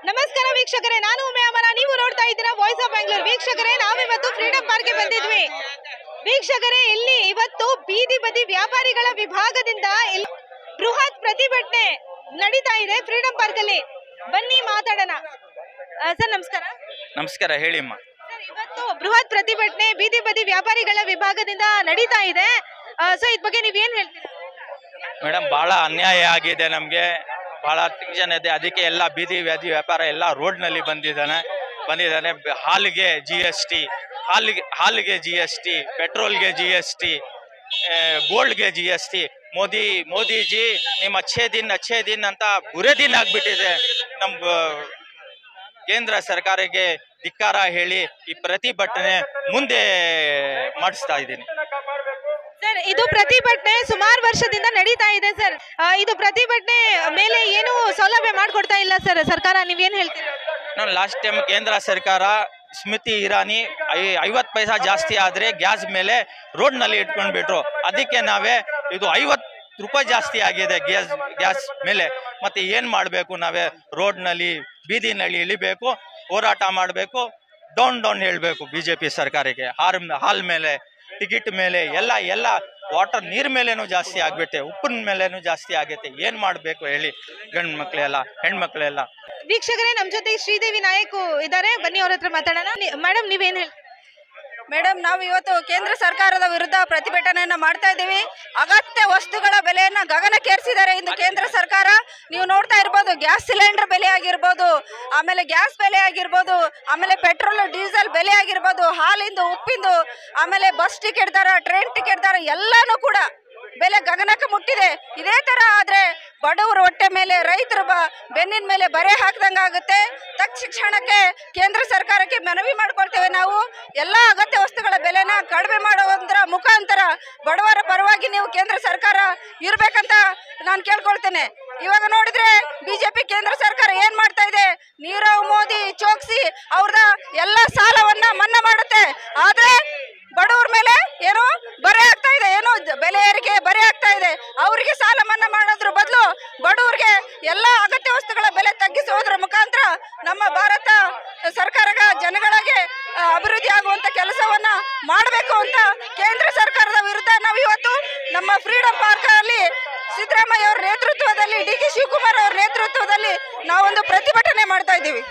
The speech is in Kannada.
ನಮಸ್ಕಾರ ವೀಕ್ಷಕರೇ, ನಾನು ಉಮೆ ಅಮರ. ನೀವು ನೋಡ್ತಾ ಇದ್ದೀರಾ ವಾಯ್ಸ್ ಆಫ್ ಬ್ಯಾಂಗ್ಳೂರ್. ವೀಕ್ಷಕರೇ, ನಾವಿವತ್ತು ಫ್ರೀಡಂ ಪಾರ್ಕ್ಗೆ ಬಂದಿದ್ವಿ. ವೀಕ್ಷಕರೇ, ಇಲ್ಲಿ ಇವತ್ತು ಬೀದಿ ಬದಿ ವ್ಯಾಪಾರಿಗಳ ವಿಭಾಗದಿಂದ ಬೃಹತ್ ಪ್ರತಿಭಟನೆ ನಡೀತಾ ಇದೆ ಫ್ರೀಡಂ ಪಾರ್ಕ್ ಅಲ್ಲಿ. ಬನ್ನಿ ಮಾತಾಡೋಣ. ಸರ್ ನಮಸ್ಕಾರ. ನಮಸ್ಕಾರ, ಹೇಳಿ ಅಮ್ಮ. ಇವತ್ತು ಬೃಹತ್ ಪ್ರತಿಭಟನೆ ಬೀದಿ ಬದಿ ವ್ಯಾಪಾರಿಗಳ ವಿಭಾಗದಿಂದ ನಡೀತಾ ಇದೆ. ಸೊ ಇದ್ರ ಬಗ್ಗೆ ನೀವೇನ್ ಹೇಳ್ತೀರಾ? ಮೇಡಮ್, ಬಹಳ ಅನ್ಯಾಯ ಆಗಿದೆ ನಮಗೆ. ಬಹಳ ಟೆನ್ಷನ್ ಇದೆ. ಅದಕ್ಕೆ ಎಲ್ಲ ಬೀದಿ ವ್ಯಾಪಾರ ಎಲ್ಲ ರೋಡ್ನಲ್ಲಿ ಬಂದಿದ್ದಾನೆ. ಹಾಲಿಗೆ GST, ಹಾಲಿಗೆ GST, ಪೆಟ್ರೋಲ್ಗೆ GST, ಗೋಲ್ಡ್ಗೆ GST. ಮೋದಿಜಿ ನಿಮ್ಮ ಅಚ್ಚೇ ದಿನ ಅಂತ ಬುರೇ ದಿನ ಆಗ್ಬಿಟ್ಟಿದೆ. ನಮ್ಮ ಕೇಂದ್ರ ಸರ್ಕಾರಕ್ಕೆ ಧಿಕ್ಕಾರ ಹೇಳಿ ಈ ಪ್ರತಿಭಟನೆ ಮುಂದೆ ಮಾಡಿಸ್ತಾ ಇದ್ದೀನಿ. ಸರ್, ಇದು ಪ್ರತಿಭಟನೆ ಸುಮಾರು ವರ್ಷದಿಂದ ನಡೀತಾ ಇದೆ ಸರ್. ಇದು ಪ್ರತಿಭಟನೆ ಮೇಲೆ ಏನು ಸೌಲಭ್ಯ ಮಾಡಿಕೊಡ್ತಾ ಇಲ್ಲ ಸರ್ ಸರ್ಕಾರ. ನೀವೇನ್ ಹೇಳ್ತೀರಾ? ನಾನು ಲಾಸ್ಟ್ ಟೈಮ್ ಕೇಂದ್ರ ಸರ್ಕಾರ ಸ್ಮೃತಿ ಇರಾನಿ 50 ಪೈಸಾ ಜಾಸ್ತಿ ಆದರೆ ಗ್ಯಾಸ್ ಮೇಲೆ ರೋಡ್ನಲ್ಲಿ ಇಟ್ಕೊಂಡ್ಬಿಟ್ರು. ಅದಕ್ಕೆ ನಾವೇ ಇದು 50 ರೂಪಾಯಿ ಜಾಸ್ತಿ ಆಗಿದೆ ಗ್ಯಾಸ್ ಮೇಲೆ. ಮತ್ತೆ ಏನು ಮಾಡಬೇಕು? ನಾವೇ ರೋಡ್ನಲ್ಲಿ ಬೀದಿನಲ್ಲಿ ಇಳಿಬೇಕು, ಹೋರಾಟ ಮಾಡಬೇಕು, ಡೌನ್ ಹೇಳಬೇಕು BJP ಸರ್ಕಾರಕ್ಕೆ. ಹಾಲ್ ಮೇಲೆ, ಟಿಕೆಟ್ ಮೇಲೆ, ಎಲ್ಲ ವಾಟರ್ ನೀರ್ ಮೇಲೇನು ಜಾಸ್ತಿ ಆಗ್ಬಿಟ್ಟೆ, ಉಪ್ಪಿನ ಮೇಲೇನು ಜಾಸ್ತಿ ಆಗೈತೆ. ಏನ್ ಮಾಡ್ಬೇಕು ಹೇಳಿ? ಗಂಡು ಮಕ್ಕಳೆಲ್ಲ, ಹೆಣ್ಮಕ್ಳೆಲ್ಲ. ವೀಕ್ಷಕರೇ, ನಮ್ಮ ಜೊತೆ ಶ್ರೀದೇವಿ ನಾಯಕ್ ಇದ್ದಾರೆ. ಬನ್ನಿ ಅವ್ರ ಹತ್ರ ಮಾತಾಡೋಣ. ಮೇಡಮ್, ನೀವೇನ್ ಹೇಳ್ತೀರಾ? ಮೇಡಮ್, ನಾವು ಇವತ್ತು ಕೇಂದ್ರ ಸರ್ಕಾರದ ವಿರುದ್ಧ ಪ್ರತಿಭಟನೆಯನ್ನ ಮಾಡ್ತಾ ಇದ್ದೀವಿ. ಅಗತ್ಯ ವಸ್ತುಗಳ ಬೆಲೆಯನ್ನ ಗಗನಕ್ಕೇರಿಸಿದ್ದಾರೆ ಇಂದು ಕೇಂದ್ರ ಸರ್ಕಾರ. ನೀವು ನೋಡ್ತಾ ಇರ್ಬೋದು, ಗ್ಯಾಸ್ ಸಿಲಿಂಡರ್ ಬೆಲೆ ಆಗಿರ್ಬೋದು, ಆಮೇಲೆ ಗ್ಯಾಸ್ ಬೆಲೆ ಆಗಿರ್ಬೋದು, ಆಮೇಲೆ ಪೆಟ್ರೋಲ್ ಡೀಸೆಲ್ ಬೆಲೆ ಆಗಿರ್ಬೋದು, ಹಾಲಿಂದು, ಉಪ್ಪಿಂದು, ಆಮೇಲೆ ಬಸ್ ಟಿಕೆಟ್ ದರ, ಟ್ರೈನ್ ಟಿಕೆಟ್ ದರ ಎಲ್ಲಾನು ಕೂಡ ಬೆಲೆ ಗಗನಕ್ಕೆ ಮುಟ್ಟಿದೆ. ಇದೇ ತರ ಆದ್ರೆ ಬಡವರು ಹೊಟ್ಟೆ ಮೇಲೆ, ರೈತರ ಬೆನ್ನಿನ ಮೇಲೆ ಬರೆ ಹಾಕ್ದಂಗ ಆಗುತ್ತೆ. ತಕ್ಷಣಕ್ಕೆ ಕೇಂದ್ರ ಸರ್ಕಾರಕ್ಕೆ ಮನವಿ ಮಾಡ್ಕೊಳ್ತೇವೆ. ನಾವು ಎಲ್ಲಾ ಅಗತ್ಯ ವಸ್ತುಗಳ ಬೆಲೆನ ಕಡಿಮೆ ಮಾಡುವುದರ ಮುಖಾಂತರ ಬಡವರ ಪರವಾಗಿ ನೀವು ಕೇಂದ್ರ ಸರ್ಕಾರ ಇರ್ಬೇಕಂತ ನಾನು ಕೇಳ್ಕೊಳ್ತೇನೆ. ಇವಾಗ ನೋಡಿದ್ರೆ BJP ಕೇಂದ್ರ ಸರ್ಕಾರ ಏನ್ ಮಾಡ್ತಾ ಇದೆ? ನೀರವ್ ಮೋದಿ, ಚೋಕ್ಸಿ ಅವ್ರದ ಎಲ್ಲ ಸಾಲವನ್ನ ಮನ್ನಾ ಮಾಡುತ್ತೆ. ಆದ್ರೆ ಬಡವರ ಮೇಲೆ ಏನೋ ಬರೆ ಆಗ್ತಾ ಇದೆ, ಏನೋ ಬೆಲೆ ಏರಿಕೆ ಬರೆ ಆಗ್ತಾ ಇದೆ. ಅವರಿಗೆ ಸಾಲ ಮನ್ನಾ ಮಾಡೋದ್ರ ಬದಲು ಬಡವರಿಗೆ ಎಲ್ಲ ಅಗತ್ಯ ವಸ್ತುಗಳ ಬೆಲೆ ತಗ್ಗಿಸುವುದರ ಮುಖಾಂತರ ನಮ್ಮ ಭಾರತ ಸರ್ಕಾರದ ಜನಗಳಿಗೆ ಅಭಿವೃದ್ಧಿ ಆಗುವಂತ ಕೆಲಸವನ್ನ ಮಾಡಬೇಕು ಅಂತ ಕೇಂದ್ರ ಸರ್ಕಾರದ ವಿರುದ್ಧ ನಾವು ಇವತ್ತು ನಮ್ಮ ಫ್ರೀಡಂ ಪಾರ್ಕ್ ಅಲ್ಲಿ ಸಿದ್ದರಾಮಯ್ಯ ಅವರ ನೇತೃತ್ವದಲ್ಲಿ, DK ಶಿವಕುಮಾರ್ ಅವರ ನೇತೃತ್ವದಲ್ಲಿ ನಾವೊಂದು ಪ್ರತಿಭಟನೆ ಮಾಡ್ತಾ ಇದ್ದೀವಿ.